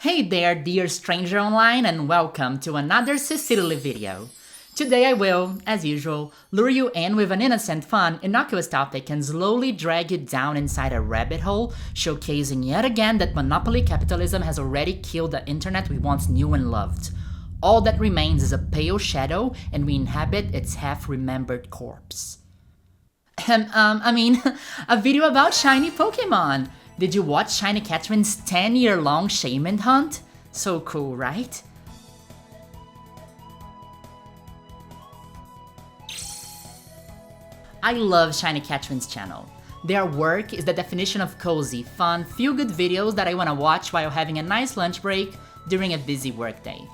Hey there, dear stranger online, and welcome to another Cecily video. Today I will, as usual, lure you in with an innocent, fun, innocuous topic and slowly drag you down inside a rabbit hole, showcasing yet again that monopoly capitalism has already killed the internet we once knew and loved. All that remains is a pale shadow, and we inhabit its half-remembered corpse. A video about shiny Pokemon! Did you watch ShinyCatherine's 10-year-long Shaymin hunt? So cool, right? I love ShinyCatherine's channel. Their work is the definition of cozy, fun, feel-good videos that I wanna watch while having a nice lunch break during a busy workday.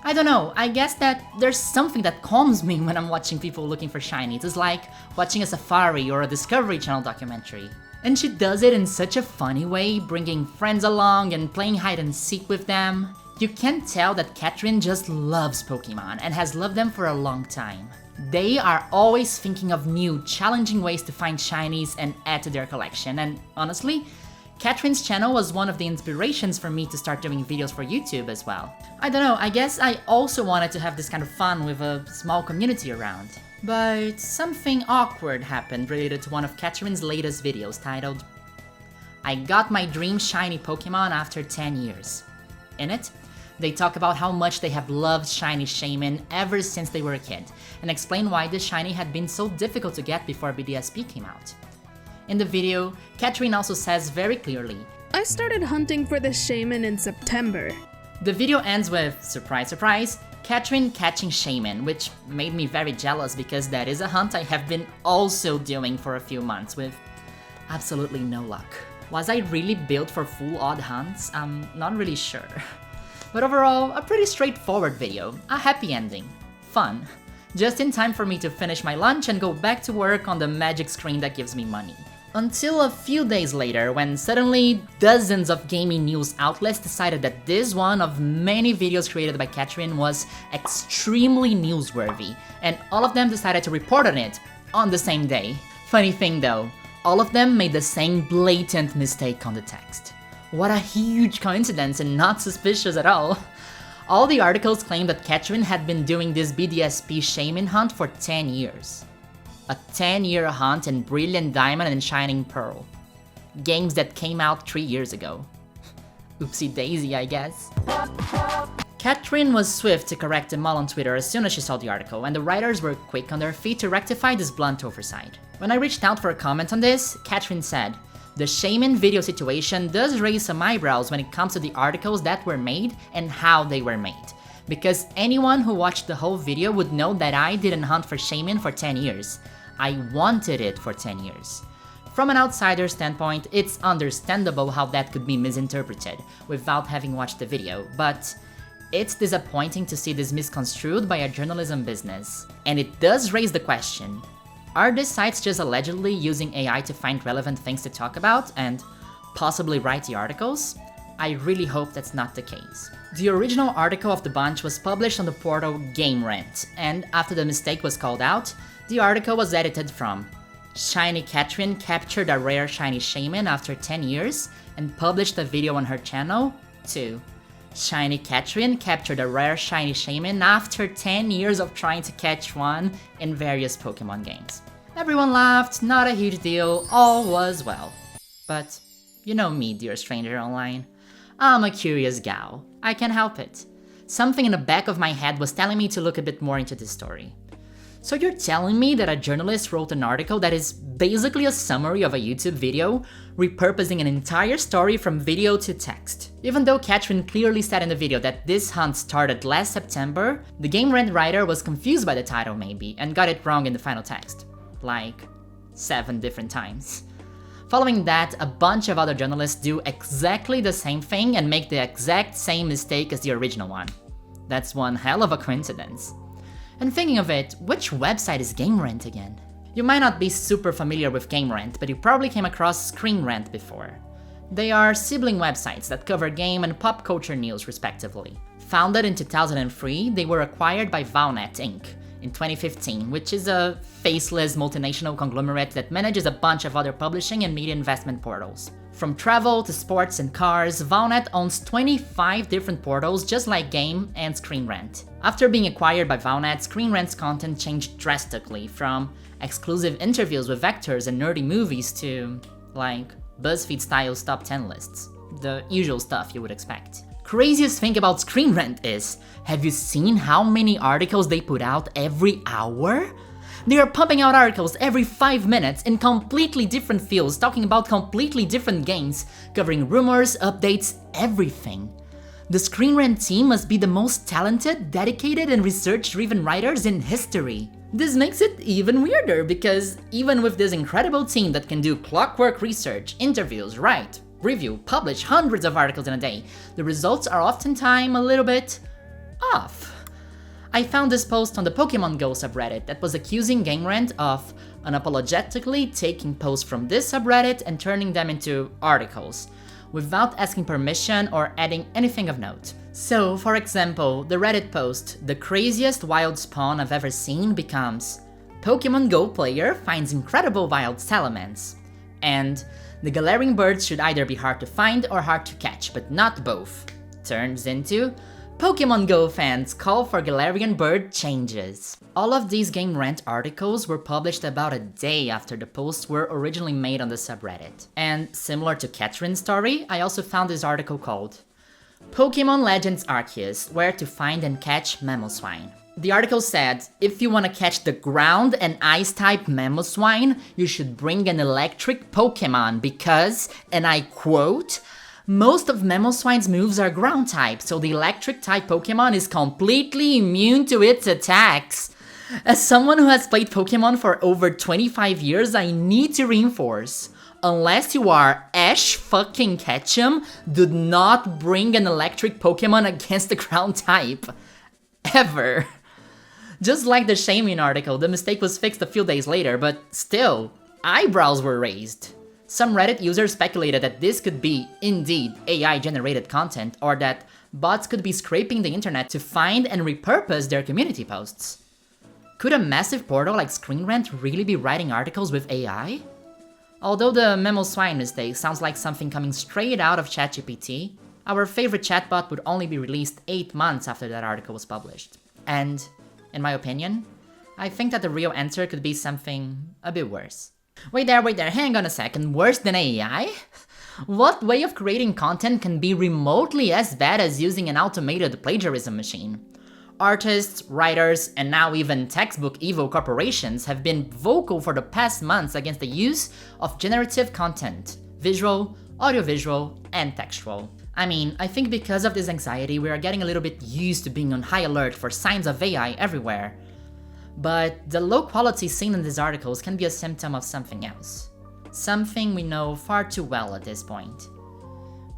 I don't know, I guess that there's something that calms me when I'm watching people looking for shinies. It's like watching a safari or a Discovery Channel documentary. And she does it in such a funny way, bringing friends along and playing hide and seek with them. You can tell that Catherine just loves Pokemon and has loved them for a long time. They are always thinking of new, challenging ways to find shinies and add to their collection, and honestly, Catherine's channel was one of the inspirations for me to start doing videos for YouTube as well. I don't know, I guess I also wanted to have this kind of fun with a small community around. But something awkward happened related to one of Catherine's latest videos titled, "I got my dream shiny Pokemon after 10 years. In it, they talk about how much they have loved shiny Shaymin ever since they were a kid, and explain why the shiny had been so difficult to get before BDSP came out. In the video, Catherine also says very clearly, "I started hunting for the Shaymin in September." The video ends with, surprise surprise, Catherine catching Shaymin, which made me very jealous because that is a hunt I have been also doing for a few months with absolutely no luck. Was I really built for full odd hunts? I'm not really sure. But overall, a pretty straightforward video, a happy ending, fun, just in time for me to finish my lunch and go back to work on the magic screen that gives me money. Until a few days later, when suddenly dozens of gaming news outlets decided that this one of many videos created by Catherine was extremely newsworthy, and all of them decided to report on it on the same day. Funny thing though, all of them made the same blatant mistake on the text. What a huge coincidence and not suspicious at all. All the articles claim that Catherine had been doing this BDSP Shaymin hunt for 10 years. A 10-year hunt in Brilliant Diamond and Shining Pearl. Games that came out 3 years ago. Oopsie daisy, I guess. Catherine was swift to correct them all on Twitter as soon as she saw the article, and the writers were quick on their feet to rectify this blunt oversight. When I reached out for a comment on this, Catherine said, "The Shaymin video situation does raise some eyebrows when it comes to the articles that were made and how they were made. Because anyone who watched the whole video would know that I didn't hunt for Shaymin for 10 years. I wanted it for 10 years. From an outsider's standpoint, it's understandable how that could be misinterpreted without having watched the video, but it's disappointing to see this misconstrued by a journalism business. And it does raise the question, are these sites just allegedly using AI to find relevant things to talk about and possibly write the articles? I really hope that's not the case." The original article of the bunch was published on the portal GameRant, and after the mistake was called out, the article was edited from ShinyCatherine captured a rare shiny Shaymin after 10 years and published a video on her channel to ShinyCatherine captured a rare shiny Shaymin after 10 years of trying to catch one in various Pokemon games. Everyone laughed, not a huge deal, all was well. But you know me, dear stranger online. I'm a curious gal. I can't help it. Something in the back of my head was telling me to look a bit more into this story. So you're telling me that a journalist wrote an article that is basically a summary of a YouTube video, repurposing an entire story from video to text? Even though Catherine clearly said in the video that this hunt started last September, the GameRant writer was confused by the title maybe, and got it wrong in the final text. Like 7 different times. Following that, a bunch of other journalists do exactly the same thing and make the exact same mistake as the original one. That's one hell of a coincidence. And thinking of it, which website is GameRant again? You might not be super familiar with GameRant, but you probably came across ScreenRant before. They are sibling websites that cover game and pop culture news respectively. Founded in 2003, they were acquired by Valnet Inc. in 2015, which is a faceless multinational conglomerate that manages a bunch of other publishing and media investment portals. From travel to sports and cars, Valnet owns 25 different portals just like Game and Screen Rant. After being acquired by Valnet, Screen Rant's content changed drastically, from exclusive interviews with actors and nerdy movies to, like, BuzzFeed-style top 10 lists. The usual stuff you would expect. Craziest thing about Screen Rant is, have you seen how many articles they put out every hour? They are pumping out articles every 5 minutes in completely different fields, talking about completely different games, covering rumors, updates, everything. The Screen Rant team must be the most talented, dedicated, and research-driven writers in history. This makes it even weirder, because even with this incredible team that can do clockwork research, interviews, write, review, publish hundreds of articles in a day, the results are oftentimes a little bit off. I found this post on the Pokemon Go subreddit that was accusing Game Rant of unapologetically taking posts from this subreddit and turning them into articles, without asking permission or adding anything of note. So, for example, the Reddit post, "The craziest wild spawn I've ever seen" becomes "Pokemon Go player finds incredible wild salamence," and "The Galarian birds should either be hard to find or hard to catch, but not both," turns into "Pokemon Go fans call for Galarian bird changes." All of these Game Rant articles were published about a day after the posts were originally made on the subreddit. And similar to Catherine's story, I also found this article called "Pokemon Legends Arceus, Where to Find and Catch Mamoswine." The article said, if you want to catch the ground and ice type Mamoswine, you should bring an electric Pokemon because, and I quote, "Most of Mamoswine's moves are ground type, so the electric type Pokemon is completely immune to its attacks." As someone who has played Pokemon for over 25 years, I need to reinforce, unless you are Ash fucking Ketchum, do not bring an electric Pokemon against the ground type. Ever. Just like the Shaymin article, the mistake was fixed a few days later, but still, eyebrows were raised. Some Reddit users speculated that this could be, indeed, AI-generated content, or that bots could be scraping the internet to find and repurpose their community posts. Could a massive portal like Screen Rant really be writing articles with AI? Although the Mamoswine mistake sounds like something coming straight out of ChatGPT, our favorite chatbot would only be released 8 months after that article was published. And, in my opinion, I think that the real answer could be something a bit worse. Wait there, hang on a second, worse than AI? What way of creating content can be remotely as bad as using an automated plagiarism machine? Artists, writers, and now even textbook evil corporations have been vocal for the past months against the use of generative content, visual, audiovisual, and textual. I mean, I think because of this anxiety, we are getting a little bit used to being on high alert for signs of AI everywhere. But the low quality seen in these articles can be a symptom of something else. Something we know far too well at this point.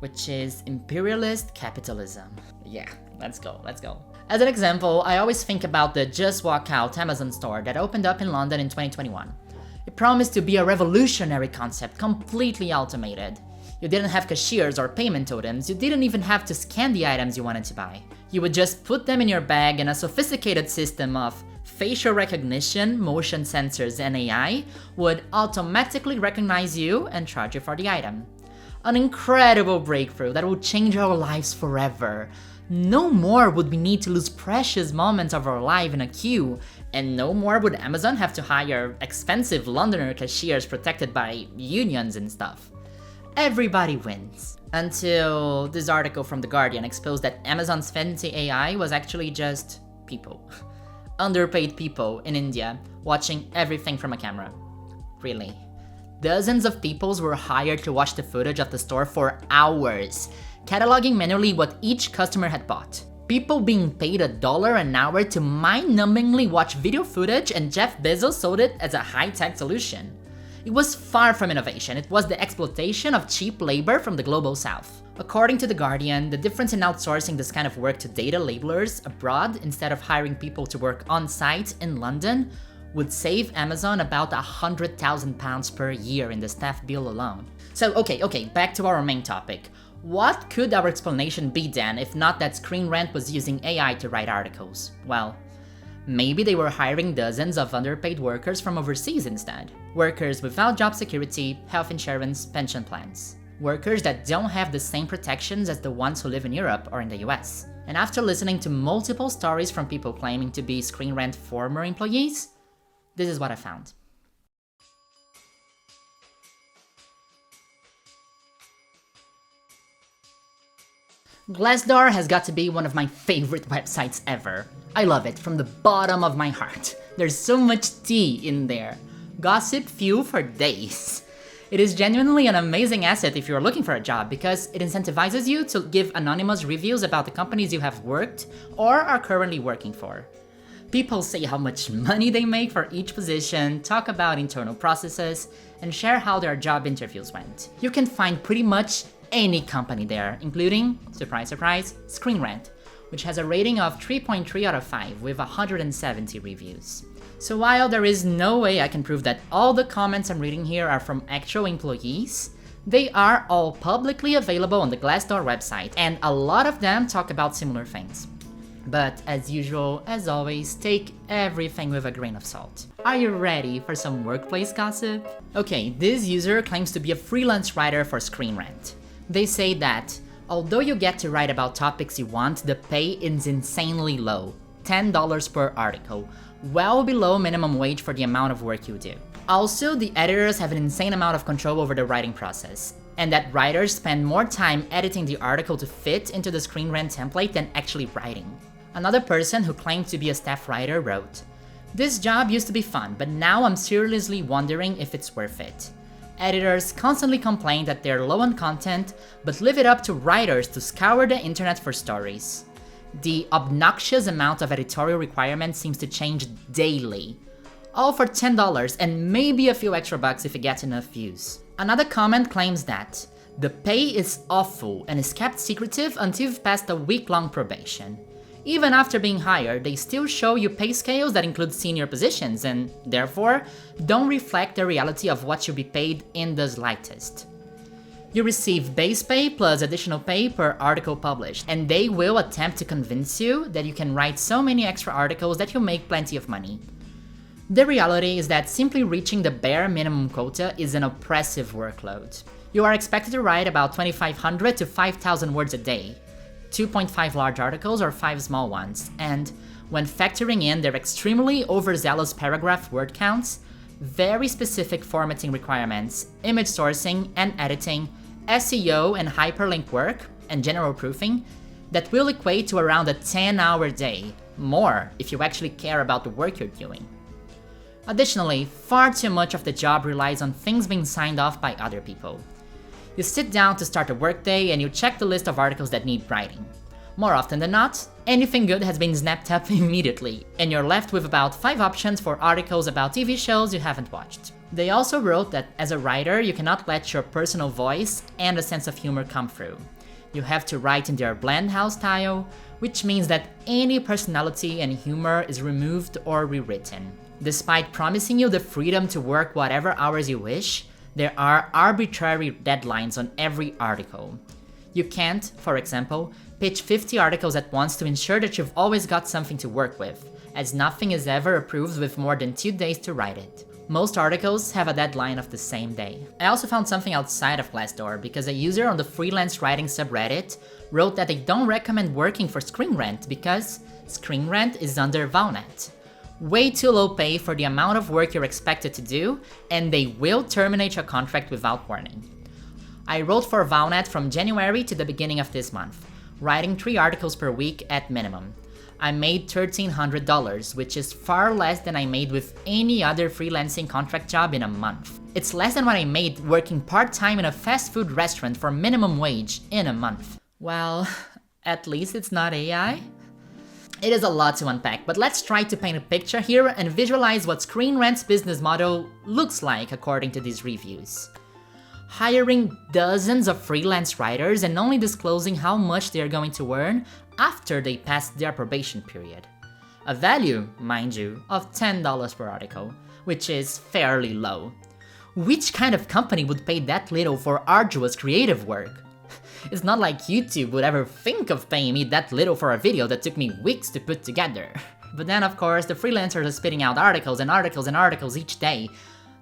Which is imperialist capitalism. Yeah, let's go. As an example, I always think about the Just Walk Out Amazon store that opened up in London in 2021. It promised to be a revolutionary concept, completely automated. You didn't have cashiers or payment totems, you didn't even have to scan the items you wanted to buy. You would just put them in your bag and a sophisticated system of facial recognition, motion sensors, and AI would automatically recognize you and charge you for the item. An incredible breakthrough that would change our lives forever. No more would we need to lose precious moments of our life in a queue, and no more would Amazon have to hire expensive Londoner cashiers protected by unions and stuff. Everybody wins. Until this article from The Guardian exposed that Amazon's fancy AI was actually just people. Underpaid people in India watching everything from a camera. Really. Dozens of people were hired to watch the footage of the store for hours, cataloging manually what each customer had bought. People being paid $1 an hour to mind-numbingly watch video footage, and Jeff Bezos sold it as a high-tech solution. It was far from innovation, it was the exploitation of cheap labor from the global south. According to The Guardian, the difference in outsourcing this kind of work to data labelers abroad instead of hiring people to work on-site in London would save Amazon about £100,000 per year in the staff bill alone. So okay, back to our main topic. What could our explanation be then if not that Screen Rant was using AI to write articles? Well, maybe they were hiring dozens of underpaid workers from overseas instead. Workers without job security, health insurance, pension plans. workers that don't have the same protections as the ones who live in Europe or in the US. And after listening to multiple stories from people claiming to be Screen Rant former employees, this is what I found. Glassdoor has got to be one of my favorite websites ever. I love it from the bottom of my heart. There's so much tea in there. Gossip fuel for days. It is genuinely an amazing asset if you're looking for a job because it incentivizes you to give anonymous reviews about the companies you have worked or are currently working for. People say how much money they make for each position, talk about internal processes, and share how their job interviews went. You can find pretty much any company there, including, surprise surprise, Screen Rant, which has a rating of 3.3 out of 5 with 170 reviews. So while there is no way I can prove that all the comments I'm reading here are from actual employees, they are all publicly available on the Glassdoor website, and a lot of them talk about similar things. But as usual, as always, take everything with a grain of salt. Are you ready for some workplace gossip? Okay, this user claims to be a freelance writer for Screen Rant. They say that, although you get to write about topics you want, the pay is insanely low, $10 per article, well below minimum wage for the amount of work you do. Also, the editors have an insane amount of control over the writing process, and that writers spend more time editing the article to fit into the Screen Rant template than actually writing. Another person who claimed to be a staff writer wrote, "This job used to be fun, but now I'm seriously wondering if it's worth it. Editors constantly complain that they're low on content, but leave it up to writers to scour the internet for stories. The obnoxious amount of editorial requirements seems to change daily. All for $10 and maybe a few extra bucks if it gets enough views." Another comment claims that the pay is awful and is kept secretive until you've passed a week-long probation. Even after being hired, they still show you pay scales that include senior positions and, therefore, don't reflect the reality of what you'll be paid in the slightest. You receive base pay plus additional pay per article published, and they will attempt to convince you that you can write so many extra articles that you'll make plenty of money. The reality is that simply reaching the bare minimum quota is an oppressive workload. You are expected to write about 2,500 to 5,000 words a day, 2.5 large articles or 5 small ones, and when factoring in their extremely overzealous paragraph word counts, very specific formatting requirements, image sourcing and editing, SEO and hyperlink work, and general proofing, that will equate to around a 10-hour day, more if you actually care about the work you're doing. Additionally, far too much of the job relies on things being signed off by other people. You sit down to start a workday and you check the list of articles that need writing. More often than not, anything good has been snapped up immediately, and you're left with about 5 options for articles about TV shows you haven't watched. They also wrote that as a writer, you cannot let your personal voice and a sense of humor come through. You have to write in their Blendhouse style, which means that any personality and humor is removed or rewritten. Despite promising you the freedom to work whatever hours you wish, there are arbitrary deadlines on every article. You can't, for example, pitch 50 articles at once to ensure that you've always got something to work with, as nothing is ever approved with more than 2 days to write it. Most articles have a deadline of the same day. I also found something outside of Glassdoor because a user on the freelance writing subreddit wrote that they don't recommend working for Screen Rant because Screen Rant is under Valnet. Way too low pay for the amount of work you're expected to do, and they will terminate your contract without warning. I wrote for Valnet from January to the beginning of this month, writing 3 articles per week at minimum. I made $1,300, which is far less than I made with any other freelancing contract job in a month. It's less than what I made working part-time in a fast food restaurant for minimum wage in a month. Well, at least it's not AI. It is a lot to unpack, but let's try to paint a picture here and visualize what Screen Rant's business model looks like according to these reviews. Hiring dozens of freelance writers and only disclosing how much they are going to earn after they pass their probation period. A value, mind you, of $10 per article, which is fairly low. Which kind of company would pay that little for arduous creative work? It's not like YouTube would ever think of paying me that little for a video that took me weeks to put together. But then of course the freelancers are spitting out articles and articles and articles each day.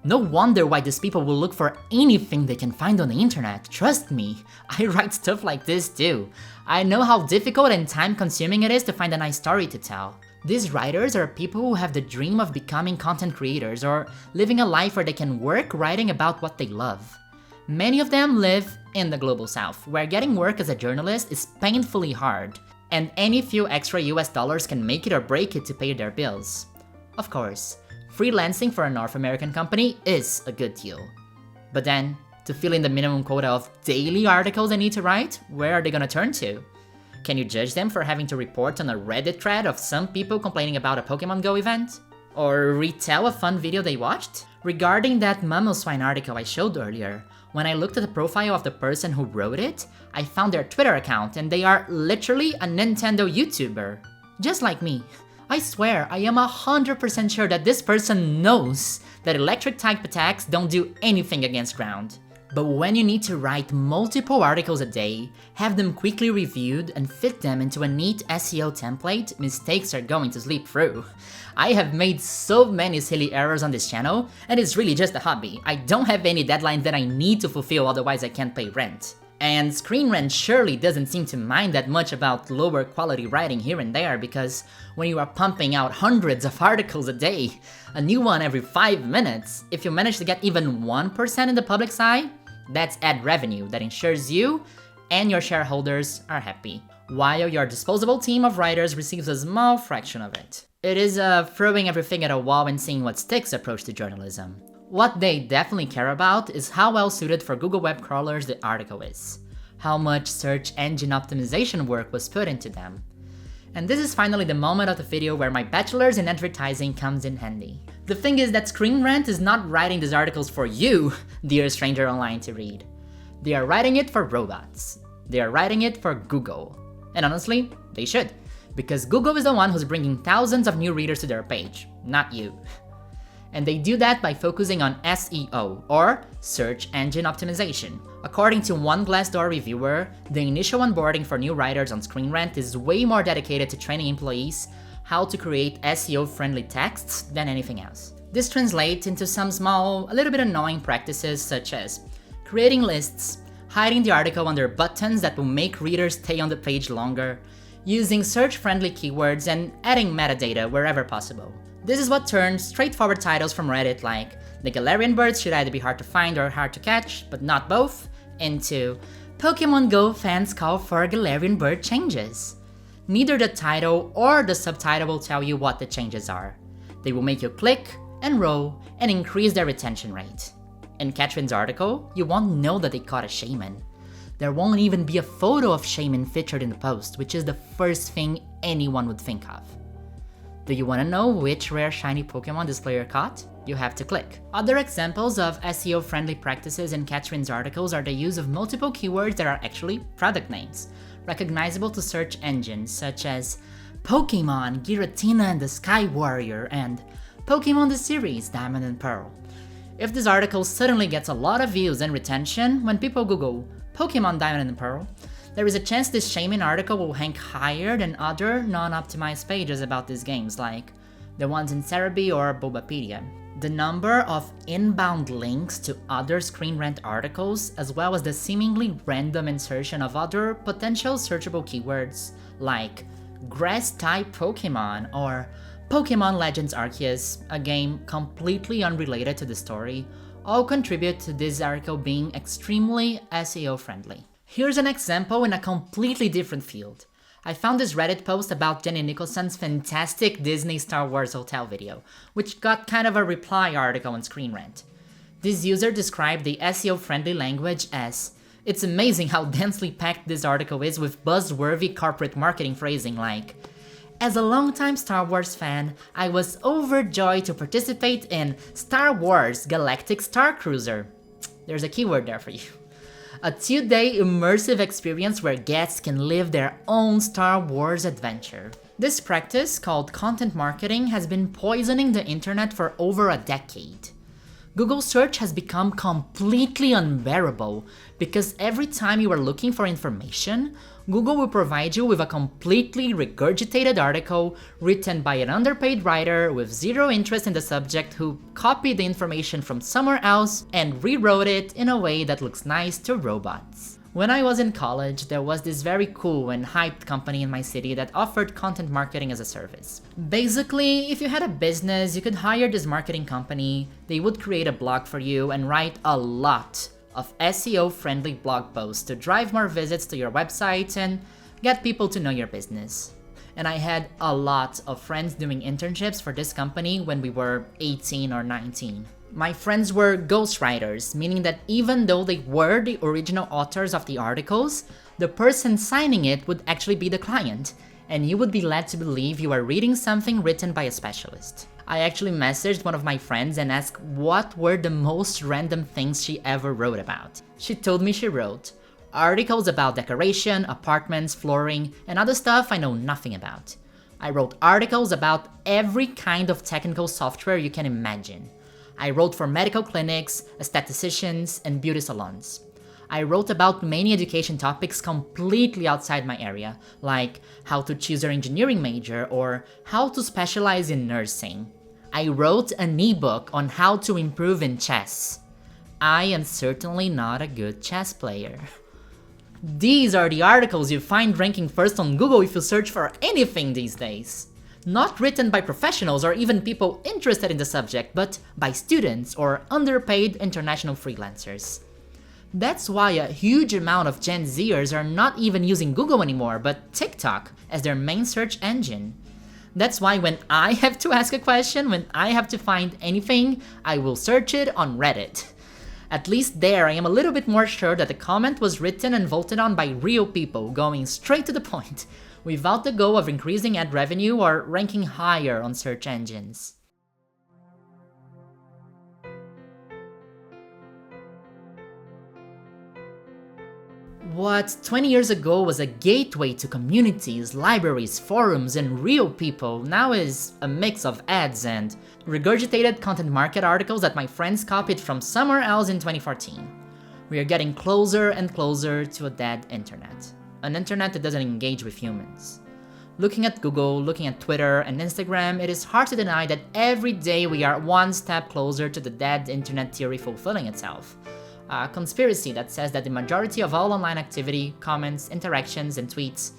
No wonder why these people will look for anything they can find on the internet, trust me. I write stuff like this too. I know how difficult and time-consuming it is to find a nice story to tell. These writers are people who have the dream of becoming content creators or living a life where they can work writing about what they love. Many of them live in the global south, where getting work as a journalist is painfully hard, and any few extra US dollars can make it or break it to pay their bills. Of course, freelancing for a North American company is a good deal. But then, to fill in the minimum quota of daily articles they need to write, where are they gonna turn to? Can you judge them for having to report on a Reddit thread of some people complaining about a Pokemon Go event? Or retell a fun video they watched? Regarding that mammal swine article I showed earlier, when I looked at the profile of the person who wrote it, I found their Twitter account and they are literally a Nintendo YouTuber. Just like me. I swear, I am 100% sure that this person knows that electric type attacks don't do anything against ground. But when you need to write multiple articles a day, have them quickly reviewed, and fit them into a neat SEO template, mistakes are going to slip through. I have made so many silly errors on this channel, and it's really just a hobby. I don't have any deadlines that I need to fulfill, otherwise I can't pay rent. And Screen Rant surely doesn't seem to mind that much about lower quality writing here and there, because when you are pumping out hundreds of articles a day, a new one every 5 minutes, if you manage to get even 1% in the public's eye, that's ad revenue that ensures you and your shareholders are happy, while your disposable team of writers receives a small fraction of it. It is a throwing everything at a wall and seeing what sticks approach to journalism. What they definitely care about is how well suited for Google web crawlers the article is, how much search engine optimization work was put into them. And this is finally the moment of the video where my bachelor's in advertising comes in handy. The thing is that Screen Rant is not writing these articles for you, dear stranger online, to read. They are writing it for robots. They are writing it for Google. And honestly, they should, because Google is the one who's bringing thousands of new readers to their page, not you. And they do that by focusing on SEO, or Search Engine Optimization. According to one Glassdoor reviewer, the initial onboarding for new writers on Screen Rant is way more dedicated to training employees how to create SEO-friendly texts than anything else. This translates into some small, a little bit annoying practices such as creating lists, hiding the article under buttons that will make readers stay on the page longer, using search-friendly keywords, and adding metadata wherever possible. This is what turns straightforward titles from Reddit like "The Galarian birds should either be hard to find or hard to catch, but not both," into "Pokemon Go fans call for Galarian bird changes." Neither the title or the subtitle will tell you what the changes are. They will make you click, enroll, and increase their retention rate. In Catherine's article, you won't know that they caught a Shaymin. There won't even be a photo of Shaymin featured in the post, which is the first thing anyone would think of. Do you want to know which rare shiny Pokemon this player caught? You have to click. Other examples of SEO-friendly practices in Catherine's articles are the use of multiple keywords that are actually product names, recognizable to search engines such as Pokemon, Giratina and the Sky Warrior, and Pokemon the series, Diamond and Pearl. If this article suddenly gets a lot of views and retention when people Google Pokemon Diamond and Pearl, there is a chance this Shaymin article will rank higher than other non-optimized pages about these games, like the ones in Cerebi or Bulbapedia. The number of inbound links to other Screen Rant articles, as well as the seemingly random insertion of other potential searchable keywords, like Grass-type Pokemon or Pokemon Legends Arceus, a game completely unrelated to the story, all contribute to this article being extremely SEO-friendly. Here's an example in a completely different field. I found this Reddit post about Jenny Nicholson's fantastic Disney Star Wars hotel video, which got kind of a reply article on Screen Rant. This user described the SEO-friendly language as, "It's amazing how densely packed this article is with buzzworthy corporate marketing phrasing like, as a longtime Star Wars fan, I was overjoyed to participate in Star Wars Galactic Star Cruiser." There's a keyword there for you. A 2-day immersive experience where guests can live their own Star Wars adventure. This practice, called content marketing, has been poisoning the internet for over a decade. Google search has become completely unbearable because every time you are looking for information, Google will provide you with a completely regurgitated article written by an underpaid writer with zero interest in the subject who copied the information from somewhere else and rewrote it in a way that looks nice to robots. When I was in college, there was this very cool and hyped company in my city that offered content marketing as a service. Basically, if you had a business, you could hire this marketing company, they would create a blog for you and write a lot of SEO-friendly blog posts to drive more visits to your website and get people to know your business. And I had a lot of friends doing internships for this company when we were 18 or 19. My friends were ghostwriters, meaning that even though they were the original authors of the articles, the person signing it would actually be the client, and you would be led to believe you are reading something written by a specialist. I actually messaged one of my friends and asked what were the most random things she ever wrote about. She told me she wrote articles about decoration, apartments, flooring, and other stuff I know nothing about. I wrote articles about every kind of technical software you can imagine. I wrote for medical clinics, aestheticians, and beauty salons. I wrote about many education topics completely outside my area, like how to choose your engineering major or how to specialize in nursing. I wrote an ebook on how to improve in chess. I am certainly not a good chess player. These are the articles you find ranking first on Google if you search for anything these days. Not written by professionals or even people interested in the subject, but by students or underpaid international freelancers. That's why a huge amount of Gen Zers are not even using Google anymore, but TikTok as their main search engine. That's why when I have to ask a question, when I have to find anything, I will search it on Reddit. At least there I am a little bit more sure that the comment was written and voted on by real people, going straight to the point, without the goal of increasing ad revenue or ranking higher on search engines. What 20 years ago was a gateway to communities, libraries, forums, and real people now is a mix of ads and regurgitated content market articles that my friends copied from somewhere else in 2014. We are getting closer and closer to a dead internet. An internet that doesn't engage with humans. Looking at Google, looking at Twitter and Instagram, it is hard to deny that every day we are one step closer to the dead internet theory fulfilling itself. A conspiracy that says that the majority of all online activity, comments, interactions, and tweets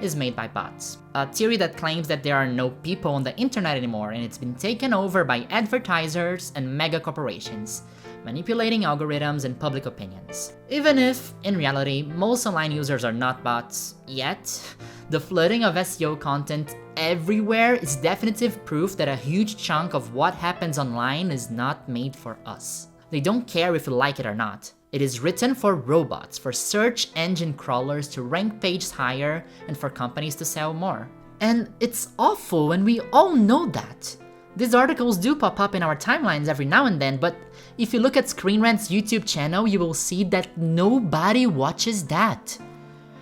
is made by bots. A theory that claims that there are no people on the internet anymore and it's been taken over by advertisers and mega corporations, manipulating algorithms and public opinions. Even if, in reality, most online users are not bots yet, the flooding of SEO content everywhere is definitive proof that a huge chunk of what happens online is not made for us. They don't care if you like it or not. It is written for robots, for search engine crawlers to rank pages higher, and for companies to sell more. And it's awful, and we all know that. These articles do pop up in our timelines every now and then, but if you look at Screen Rant's YouTube channel, you will see that nobody watches that.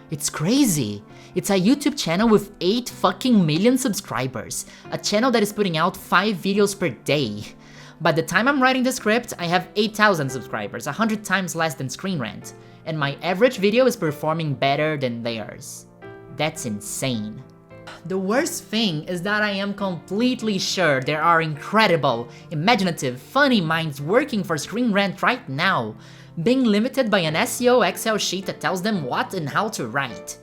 It's crazy. It's a YouTube channel with 8 fucking million subscribers, a channel that is putting out 5 videos per day. By the time I'm writing the script, I have 8,000 subscribers, 100 times less than Screen Rant, and my average video is performing better than theirs. That's insane. The worst thing is that I am completely sure there are incredible, imaginative, funny minds working for Screen Rant right now, being limited by an SEO Excel sheet that tells them what and how to write.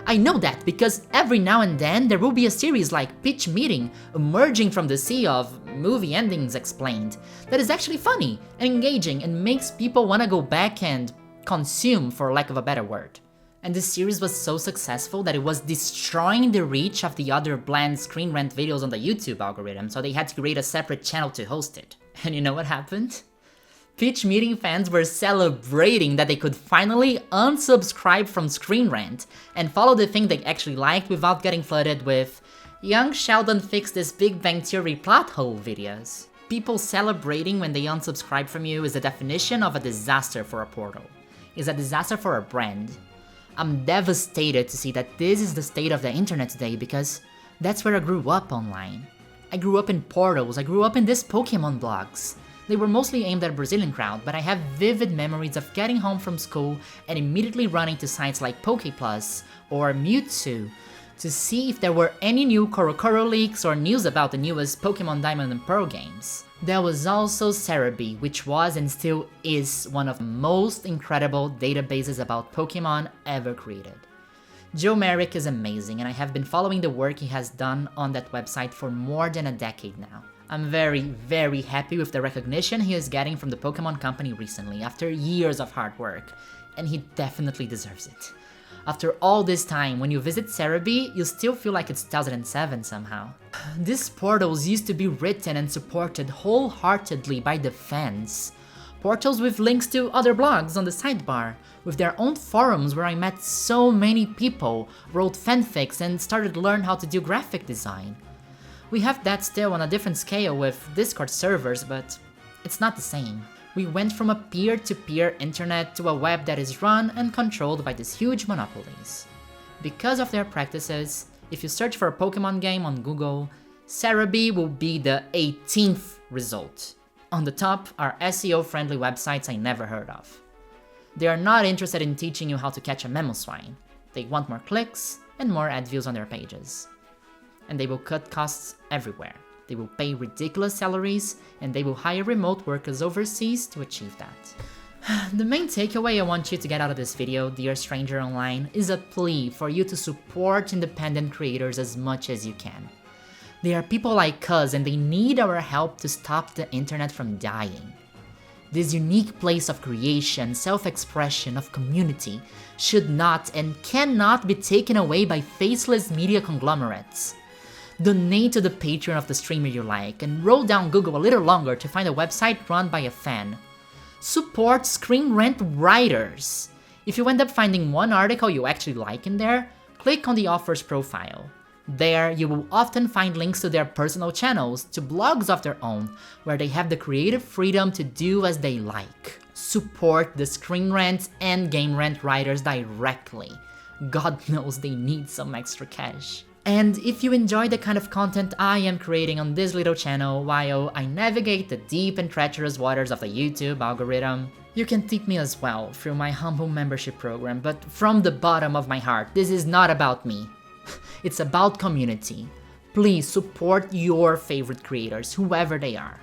I know that because every now and then there will be a series like Pitch Meeting emerging from the sea of movie endings explained that is actually funny and engaging and makes people want to go back and consume, for lack of a better word. And this series was so successful that it was destroying the reach of the other bland Screen Rant videos on the YouTube algorithm, so they had to create a separate channel to host it. And you know what happened? Pitch Meeting fans were celebrating that they could finally unsubscribe from Screen Rant and follow the thing they actually liked without getting flooded with "Young Sheldon fixed this Big Bang Theory plot hole" videos. People celebrating when they unsubscribe from you is the definition of a disaster for a portal. It's a disaster for a brand. I'm devastated to see that this is the state of the internet today because that's where I grew up online. I grew up in portals, I grew up in these Pokemon blogs. They were mostly aimed at a Brazilian crowd, but I have vivid memories of getting home from school and immediately running to sites like PokePlus or Mewtwo to see if there were any new Korokoro leaks or news about the newest Pokemon Diamond and Pearl games. There was also Cerebi, which was and still is one of the most incredible databases about Pokemon ever created. Joe Merrick is amazing, and I have been following the work he has done on that website for more than a decade now. I'm very happy with the recognition he is getting from the Pokemon Company recently after years of hard work, and he definitely deserves it. After all this time, when you visit Cerebi, you still feel like it's 2007 somehow. These portals used to be written and supported wholeheartedly by the fans. Portals with links to other blogs on the sidebar, with their own forums where I met so many people, wrote fanfics and started to learn how to do graphic design. We have that still on a different scale with Discord servers, but it's not the same. We went from a peer-to-peer internet to a web that is run and controlled by these huge monopolies. Because of their practices, if you search for a Pokemon game on Google, Cerebi will be the 18th result. On the top are SEO-friendly websites I never heard of. They are not interested in teaching you how to catch a Mamoswine. They want more clicks and more ad views on their pages. And they will cut costs everywhere. They will pay ridiculous salaries, and they will hire remote workers overseas to achieve that. The main takeaway I want you to get out of this video, dear stranger online, is a plea for you to support independent creators as much as you can. They are people like us, and they need our help to stop the internet from dying. This unique place of creation, self-expression, of community should not and cannot be taken away by faceless media conglomerates. Donate to the Patreon of the streamer you like, and roll down Google a little longer to find a website run by a fan. Support Screen Rant writers! If you end up finding one article you actually like in there, click on the author's profile. There, you will often find links to their personal channels, to blogs of their own, where they have the creative freedom to do as they like. Support the Screen Rant and Game Rant writers directly. God knows they need some extra cash. And if you enjoy the kind of content I am creating on this little channel while I navigate the deep and treacherous waters of the YouTube algorithm, you can tip me as well through my humble membership program, but from the bottom of my heart, this is not about me. It's about community. Please support your favorite creators, whoever they are.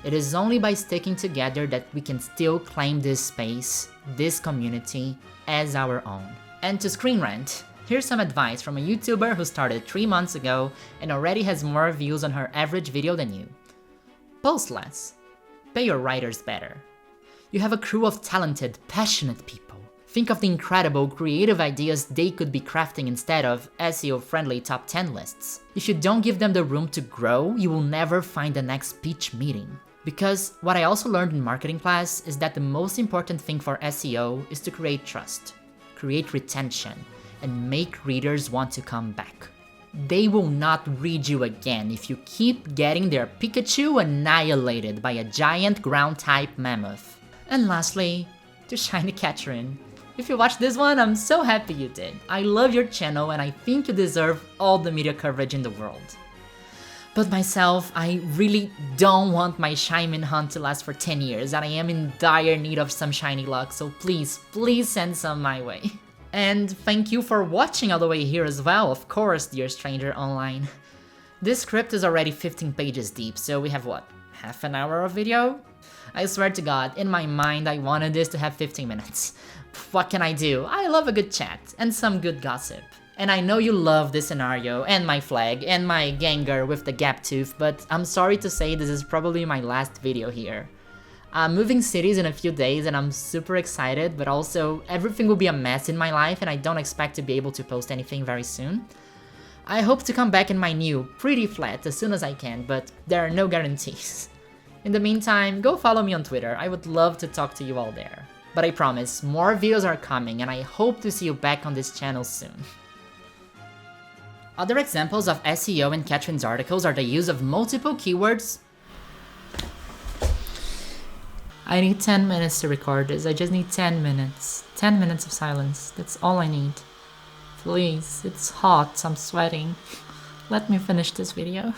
It is only by sticking together that we can still claim this space, this community, as our own. And to Screen Rant, here's some advice from a YouTuber who started 3 months ago and already has more views on her average video than you. Post less. Pay your writers better. You have a crew of talented, passionate people. Think of the incredible, creative ideas they could be crafting instead of SEO-friendly top 10 lists. If you don't give them the room to grow, you will never find the next pitch meeting. Because what I also learned in marketing class is that the most important thing for SEO is to create trust, create retention, and make readers want to come back. They will not read you again if you keep getting their Pikachu annihilated by a giant ground-type mammoth. And lastly, to ShinyCatherine. If you watched this one, I'm so happy you did. I love your channel and I think you deserve all the media coverage in the world. But myself, I really don't want my Shaymin hunt to last for 10 years and I am in dire need of some shiny luck, so please send some my way. And thank you for watching all the way here as well, of course, dear stranger online. This script is already 15 pages deep, so we have what, half an hour of video? I swear to God, in my mind I wanted this to have 15 minutes. What can I do? I love a good chat, and some good gossip. And I know you love this scenario, and my flag, and my Gengar with the gap tooth, but I'm sorry to say this is probably my last video here. I'm moving cities in a few days and I'm super excited, but also everything will be a mess in my life and I don't expect to be able to post anything very soon. I hope to come back in my new, pretty flat as soon as I can, but there are no guarantees. In the meantime, go follow me on Twitter, I would love to talk to you all there. But I promise, more videos are coming and I hope to see you back on this channel soon. Other examples of SEO in Catherine's articles are the use of multiple keywords. I need 10 minutes to record this, I just need 10 minutes. 10 minutes of silence, that's all I need. Please, it's hot, I'm sweating. Let me finish this video.